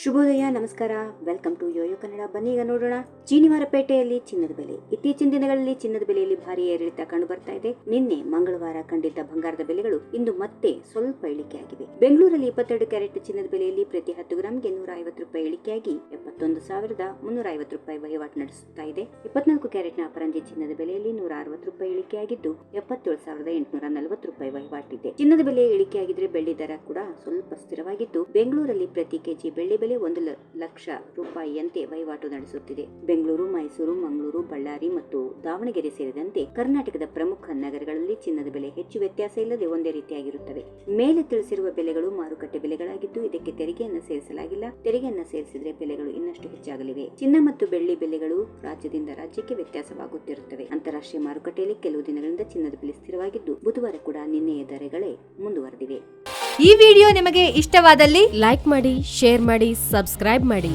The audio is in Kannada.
ಶುಭೋದಯ, ನಮಸ್ಕಾರ. Welcome to YoYo Kannada. ಬನ್ನಿ ಈಗ ನೋಡೋಣ ಚೀನಿವಾರಪೇಟೆಯಲ್ಲಿ ಚಿನ್ನದ ಬೆಲೆ. ಇತ್ತೀಚಿನ ದಿನಗಳಲ್ಲಿ ಚಿನ್ನದ ಬೆಲೆಯಲ್ಲಿ ಭಾರಿ ಏರಿಳಿತ ಕಂಡು ಬರ್ತಾ ಇದೆ. ನಿನ್ನೆ ಮಂಗಳವಾರ ಕಂಡಿದ್ದ ಬಂಗಾರದ ಬೆಲೆಗಳು ಇಂದು ಮತ್ತೆ ಸ್ವಲ್ಪ ಇಳಿಕೆಯಾಗಿವೆ. ಬೆಂಗಳೂರಲ್ಲಿ 22 ಕ್ಯಾರೆಟ್ ಚಿನ್ನದ ಬೆಲೆಯಲ್ಲಿ ಪ್ರತಿ 10 ಗ್ರಾಂಗೆ 150 ರೂಪಾಯಿ ಇಳಿಕೆಯಾಗಿ 71,350 ರೂಪಾಯಿ ವಹಿವಾಟು ನಡೆಸುತ್ತಾ ಇದೆ. 24 ಕ್ಯಾರೆಟ್ನ ಅಪರಂಜಿ ಚಿನ್ನದ ಬೆಲೆಯಲ್ಲಿ 160 ರೂಪಾಯಿ ಇಳಿಕೆಯಾಗಿದ್ದು 77,840 ರೂಪಾಯಿ ವಹಿವಾಟಿದೆ. ಚಿನ್ನದ ಬೆಲೆ ಇಳಿಕೆಯಾಗಿದ್ರೆ ಬೆಳ್ಳಿ ದರ ಕೂಡ ಸ್ವಲ್ಪ ಸ್ಥಿರವಾಗಿದ್ದು ಬೆಂಗಳೂರಲ್ಲಿ ಪ್ರತಿ ಕೆಜಿ ಬೆಳ್ಳಿ ಬೆಲೆ 1,00,000 ರೂಪಾಯಿಯಂತೆ ವಹಿವಾಟು ನಡೆಸುತ್ತಿದೆ. ಬೆಂಗಳೂರು, ಮೈಸೂರು, ಮಂಗಳೂರು, ಬಳ್ಳಾರಿ ಮತ್ತು ದಾವಣಗೆರೆ ಸೇರಿದಂತೆ ಕರ್ನಾಟಕದ ಪ್ರಮುಖ ನಗರಗಳಲ್ಲಿ ಚಿನ್ನದ ಬೆಲೆ ಹೆಚ್ಚು ವ್ಯತ್ಯಾಸ ಇಲ್ಲದೆ ಒಂದೇ ರೀತಿಯಾಗಿರುತ್ತವೆ. ಮೇಲೆ ತಿಳಿಸಿರುವ ಬೆಲೆಗಳು ಮಾರುಕಟ್ಟೆ ಬೆಲೆಗಳಾಗಿದ್ದು ಇದಕ್ಕೆ ತೆರಿಗೆಯನ್ನು ಸೇರಿಸಲಾಗಿಲ್ಲ. ತೆರಿಗೆಯನ್ನು ಸೇರಿಸಿದರೆ ಬೆಲೆಗಳು ಇನ್ನಷ್ಟು ಹೆಚ್ಚಾಗಲಿವೆ. ಚಿನ್ನ ಮತ್ತು ಬೆಳ್ಳಿ ಬೆಲೆಗಳು ರಾಜ್ಯದಿಂದ ರಾಜ್ಯಕ್ಕೆ ವ್ಯತ್ಯಾಸವಾಗುತ್ತಿರುತ್ತವೆ. ಅಂತಾರಾಷ್ಟ್ರೀಯ ಮಾರುಕಟ್ಟೆಯಲ್ಲಿ ಕೆಲವು ದಿನಗಳಿಂದ ಚಿನ್ನದ ಬೆಲೆ ಸ್ಥಿರವಾಗಿದ್ದು ಬುಧವಾರ ಕೂಡ ನಿನ್ನೆಯ ದರಗಳೇ ಮುಂದುವರೆದಿವೆ. ಈ ವಿಡಿಯೋ ನಿಮಗೆ ಇಷ್ಟವಾದಲ್ಲಿ ಲೈಕ್ ಮಾಡಿ, ಶೇರ್ ಮಾಡಿ, ಸಬ್ಸ್ಕ್ರೈಬ್ ಮಾಡಿ.